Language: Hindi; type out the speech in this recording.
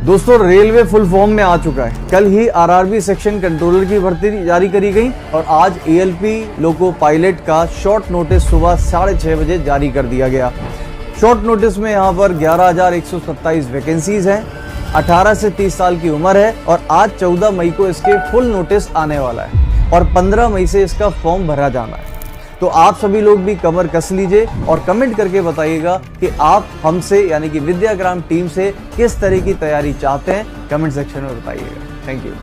दोस्तों रेलवे फुल फॉर्म में आ चुका है। कल ही आरआरबी सेक्शन कंट्रोलर की भर्ती जारी करी गई और आज एएलपी लोको पायलट का शॉर्ट नोटिस सुबह 6:30 बजे जारी कर दिया गया। शॉर्ट नोटिस में यहाँ पर 11,127 वैकेंसीज हैं, 18 से 30 साल की उम्र है और आज 14 मई को इसके फुल नोटिस आने वाला है और 15 मई से इसका फॉर्म भरा जाना है। तो आप सभी लोग भी कमर कस लीजिए और कमेंट करके बताइएगा कि आप हमसे यानी कि विद्याग्राम टीम से किस तरह की तैयारी चाहते हैं। कमेंट सेक्शन में बताइएगा। Thank you.